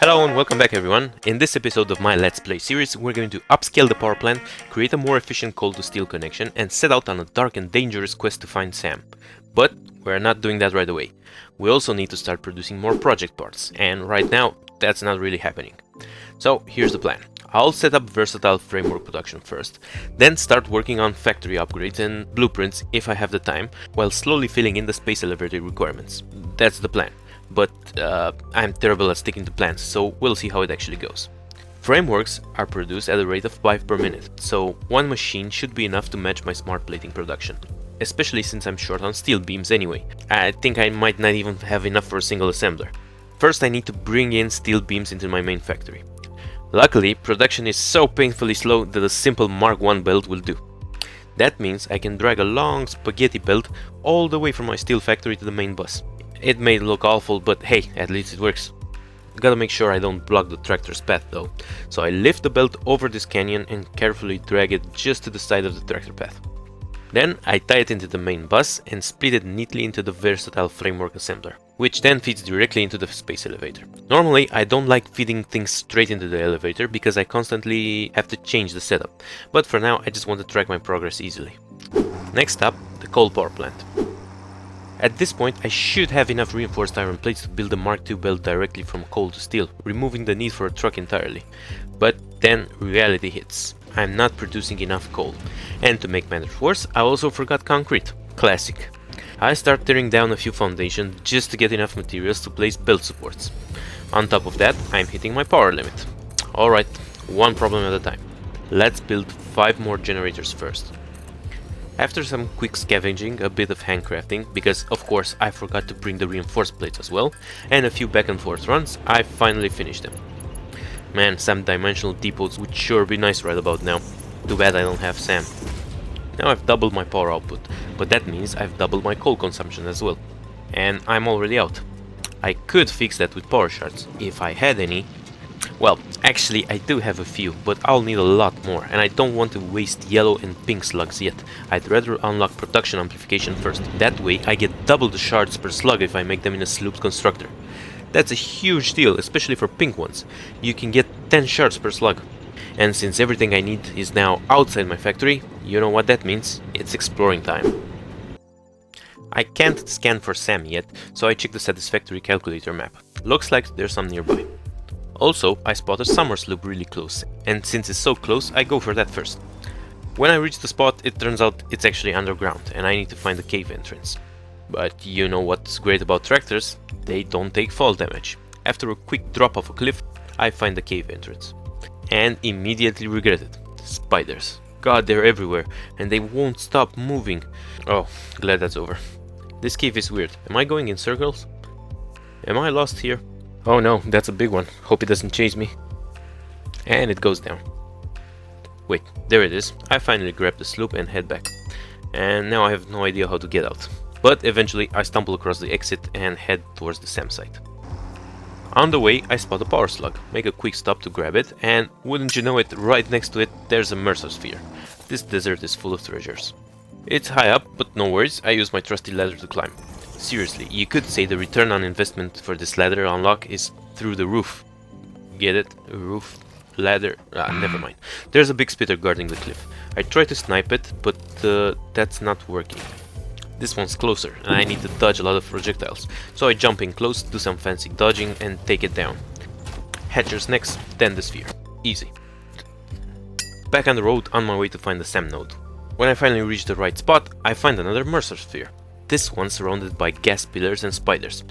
Hello and welcome back everyone. In this episode of my Let's Play series, we're going to upscale the power plant, create a more efficient coal to steel connection, and set out on a dark and dangerous quest to find S.A.M. But we're not doing that right away. We also need to start producing more project parts, and right now, that's not really happening. So here's the plan. I'll set up versatile framework production first, then start working on factory upgrades and blueprints if I have the time, while slowly filling in the space elevator requirements. That's the plan. But I'm terrible at sticking to plans, so we'll see how it actually goes. Frameworks are produced at a rate of 5 per minute, so one machine should be enough to match my smart plating production, especially since I'm short on steel beams anyway. I think I might not even have enough for a single assembler. First I need to bring in steel beams into my main factory. Luckily, production is so painfully slow that a simple Mark I belt will do. That means I can drag a long spaghetti belt all the way from my steel factory to the main bus. It may look awful, but hey, at least it works. Gotta make sure I don't block the tractor's path though, so I lift the belt over this canyon and carefully drag it just to the side of the tractor path. Then I tie it into the main bus and split it neatly into the versatile framework assembler, which then feeds directly into the space elevator. Normally I don't like feeding things straight into the elevator because I constantly have to change the setup, but for now I just want to track my progress easily. Next up, the coal power plant. At this point, I should have enough reinforced iron plates to build a Mark II belt directly from coal to steel, removing the need for a truck entirely. But then reality hits. I'm not producing enough coal. And to make matters worse, I also forgot concrete. Classic. I start tearing down a few foundations just to get enough materials to place belt supports. On top of that, I'm hitting my power limit. Alright, one problem at a time. Let's build 5 more generators first. After some quick scavenging, a bit of handcrafting, because of course I forgot to bring the reinforced plates as well, and a few back and forth runs, I finally finished them. Man, some dimensional depots would sure be nice right about now. Too bad I don't have S.A.M. Now I've doubled my power output, but that means I've doubled my coal consumption as well. And I'm already out. I could fix that with power shards, if I had any. Well, actually I do have a few, but I'll need a lot more, and I don't want to waste yellow and pink slugs yet. I'd rather unlock production amplification first. That way I get double the shards per slug if I make them in a slooped constructor. That's a huge deal, especially for pink ones. You can get 10 shards per slug. And since everything I need is now outside my factory, you know what that means? It's exploring time. I can't scan for S.A.M yet, so I check the Satisfactory calculator map. Looks like there's some nearby. Also, I spot a summer sloop really close, and since it's so close, I go for that first. When I reach the spot, it turns out it's actually underground, and I need to find a cave entrance. But you know what's great about tractors? They don't take fall damage. After a quick drop off a cliff, I find the cave entrance. And immediately regret it. Spiders. God, they're everywhere, and they won't stop moving. Oh, glad that's over. This cave is weird. Am I going in circles? Am I lost here? Oh no, that's a big one. Hope it doesn't chase me. And it goes down. Wait, there it is. I finally grab the sloop and head back. And now I have no idea how to get out. But eventually I stumble across the exit and head towards the S.A.M site. On the way, I spot a power slug, make a quick stop to grab it, and wouldn't you know it, right next to it there's a Mercer sphere. This desert is full of treasures. It's high up, but no worries, I use my trusty ladder to climb. Seriously, you could say the return on investment for this ladder unlock is through the roof. Get it? Roof, ladder, never mind. There's a big spitter guarding the cliff. I try to snipe it, but that's not working. This one's closer, and I need to dodge a lot of projectiles. So I jump in close, do some fancy dodging, and take it down. Hatchers next, then the sphere. Easy. Back on the road, on my way to find the S.A.M node. When I finally reach the right spot, I find another Mercer sphere. This one surrounded by gas pillars and spiders.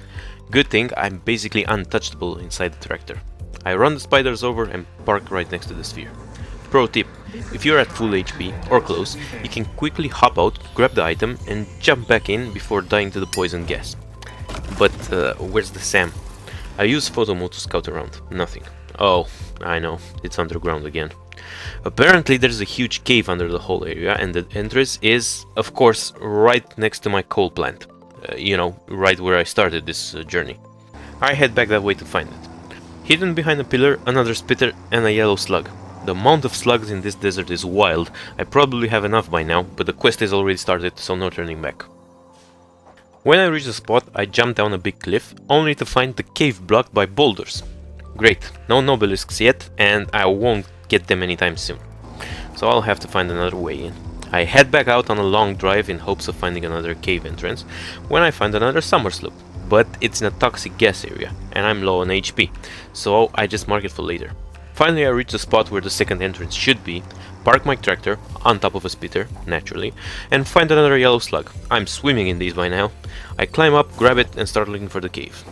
Good thing I'm basically untouchable inside the tractor. I run the spiders over and park right next to the sphere. Pro tip, if you're at full HP or close, you can quickly hop out, grab the item and jump back in before dying to the poison gas. But where's the S.A.M? I use photo mode to scout around. Nothing. Oh, I know, it's underground again. Apparently there's a huge cave under the whole area, and the entrance is, of course, right next to my coal plant. You know, right where I started this journey. I head back that way to find it. Hidden behind a pillar, another spitter and a yellow slug. The amount of slugs in this desert is wild. I probably have enough by now, but the quest is already started, so no turning back. When I reach the spot, I jump down a big cliff, only to find the cave blocked by boulders. Great, no nobelisks yet, and I won't get them anytime soon. So I'll have to find another way in. I head back out on a long drive in hopes of finding another cave entrance, when I find another summer slope. But it's in a toxic gas area, and I'm low on HP, so I just mark it for later. Finally I reach the spot where the second entrance should be, park my tractor on top of a spitter, naturally, and find another yellow slug. I'm swimming in these by now. I climb up, grab it, and start looking for the cave.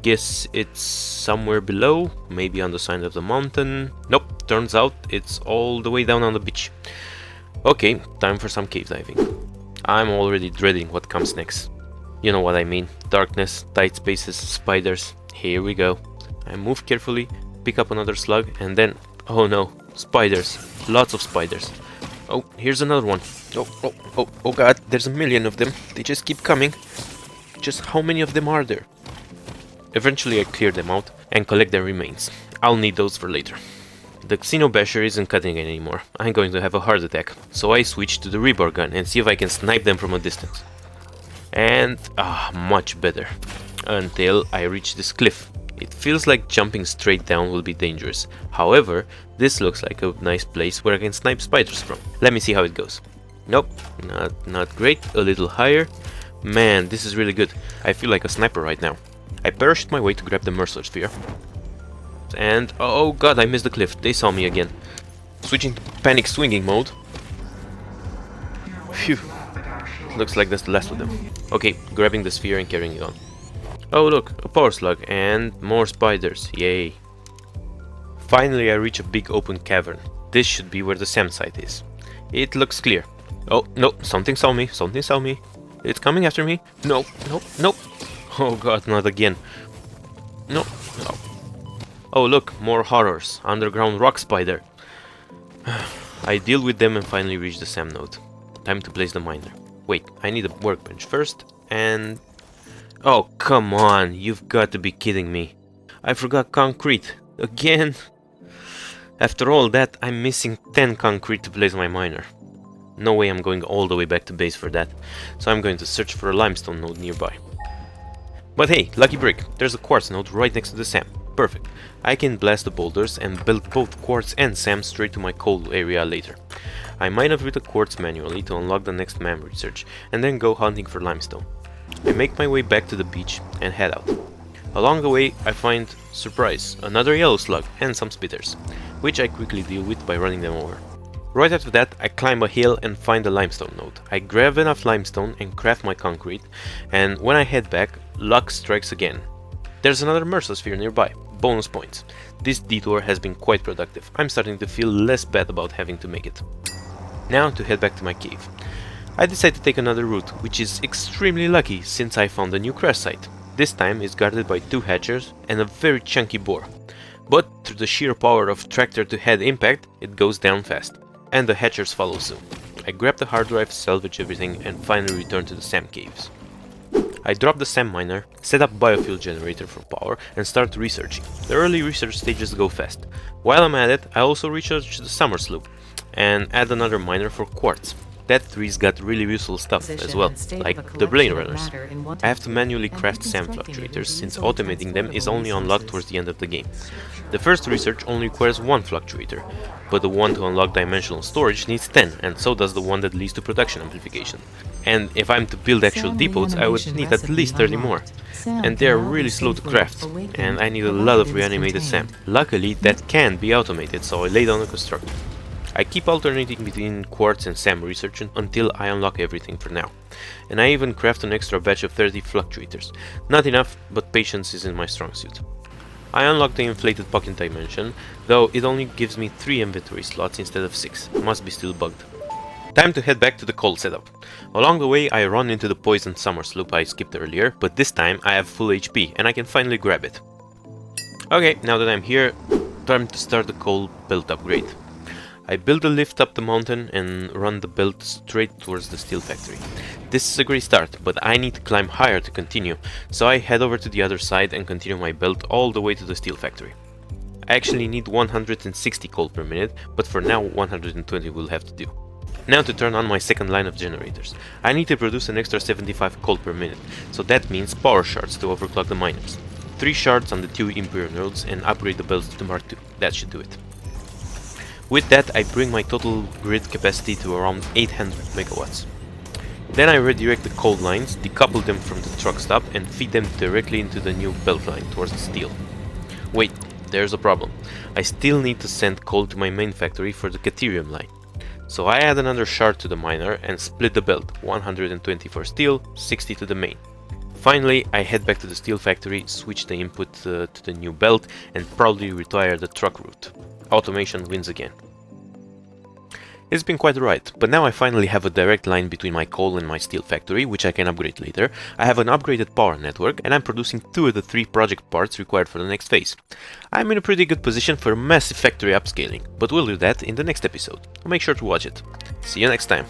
Guess it's somewhere below, maybe on the side of the mountain. Nope, turns out it's all the way down on the beach. Okay, time for some cave diving. I'm already dreading what comes next. You know what I mean. Darkness, tight spaces, spiders. Here we go. I move carefully, pick up another slug, and then... oh no, spiders. Lots of spiders. Oh, here's another one. Oh god, there's a million of them. They just keep coming. Just how many of them are there? Eventually I clear them out and collect their remains. I'll need those for later. The Xenobasher isn't cutting it anymore. I'm going to have a heart attack. So I switch to the rebar gun and see if I can snipe them from a distance. And much better. Until I reach this cliff. It feels like jumping straight down will be dangerous. However, this looks like a nice place where I can snipe spiders from. Let me see how it goes. Nope, not great. A little higher. Man, this is really good. I feel like a sniper right now. I parachute my way to grab the Mercer Sphere. And oh god, I missed the cliff. They saw me again. Switching to panic swinging mode. Phew. Looks like that's the last of them. Okay, grabbing the sphere and carrying it on. Oh look, a power slug and more spiders. Yay. Finally I reach a big open cavern. This should be where the S.A.M site is. It looks clear. Oh no, something saw me. Something saw me. It's coming after me. No. Oh god, not again. No. Oh look, more horrors. Underground rock spider. I deal with them and finally reach the S.A.M node. Time to place the miner. Wait, I need a workbench first, and... oh, come on, you've got to be kidding me. I forgot concrete. Again? After all that, I'm missing 10 concrete to place my miner. No way I'm going all the way back to base for that, so I'm going to search for a limestone node nearby. But hey, lucky break, there's a quartz node right next to the S.A.M. Perfect. I can blast the boulders and build both quartz and S.A.M straight to my coal area later. I mine up with the quartz manually to unlock the next M.A.M research, and then go hunting for limestone. I make my way back to the beach and head out. Along the way I find, surprise, another yellow slug and some spitters, which I quickly deal with by running them over. Right after that I climb a hill and find a limestone node. I grab enough limestone and craft my concrete, and when I head back, luck strikes again. There's another Mercer Sphere nearby. Bonus points. This detour has been quite productive. I'm starting to feel less bad about having to make it. Now to head back to my cave. I decide to take another route, which is extremely lucky since I found a new crash site. This time it's guarded by 2 hatchers and a very chunky boar. But through the sheer power of tractor to head impact, it goes down fast. And the hatchers follow soon. I grab the hard drive, salvage everything, and finally return to the S.A.M caves. I drop the S.A.M miner, set up biofuel generator for power, and start researching. The early research stages go fast. While I'm at it, I also research the summer slope, and add another miner for quartz. That tree's got really useful stuff as well, like the blade runners. I have to manually craft S.A.M fluctuators, since automating them is only unlocked towards the end of the game. The first research only requires 1 fluctuator, but the one to unlock dimensional storage needs 10, and so does the one that leads to production amplification. And if I'm to build actual depots, I would need at least 30 more. And they are really slow to craft, and I need a lot of reanimated S.A.M. Luckily, that can be automated, so I lay down a constructor. I keep alternating between quartz and S.A.M research until I unlock everything for now. And I even craft an extra batch of 30 fluctuators. Not enough, but patience isn't my strong suit. I unlock the inflated pocket dimension, though it only gives me 3 inventory slots instead of 6. Must be still bugged. Time to head back to the coal setup. Along the way I run into the poisoned summer slope I skipped earlier, but this time I have full HP and I can finally grab it. Okay, now that I'm here, time to start the coal belt upgrade. I build a lift up the mountain and run the belt straight towards the steel factory. This is a great start, but I need to climb higher to continue, so I head over to the other side and continue my belt all the way to the steel factory. I actually need 160 coal per minute, but for now 120 will have to do. Now to turn on my second line of generators. I need to produce an extra 75 coal per minute, so that means power shards to overclock the miners. 3 shards on the 2 Imperial nodes and upgrade the belts to the Mark II. That should do it. With that, I bring my total grid capacity to around 800 megawatts. Then I redirect the cold lines, decouple them from the truck stop and feed them directly into the new belt line towards the steel. Wait, there's a problem. I still need to send coal to my main factory for the Caterium line. So I add another shard to the miner and split the belt, 120 for steel, 60 to the main. Finally, I head back to the steel factory, switch the input to the new belt and proudly retire the truck route. Automation wins again. It's been quite a ride, but now I finally have a direct line between my coal and my steel factory, which I can upgrade later. I have an upgraded power network, and I'm producing 2 of the 3 project parts required for the next phase. I'm in a pretty good position for a massive factory upscaling, but we'll do that in the next episode. Make sure to watch it. See you next time.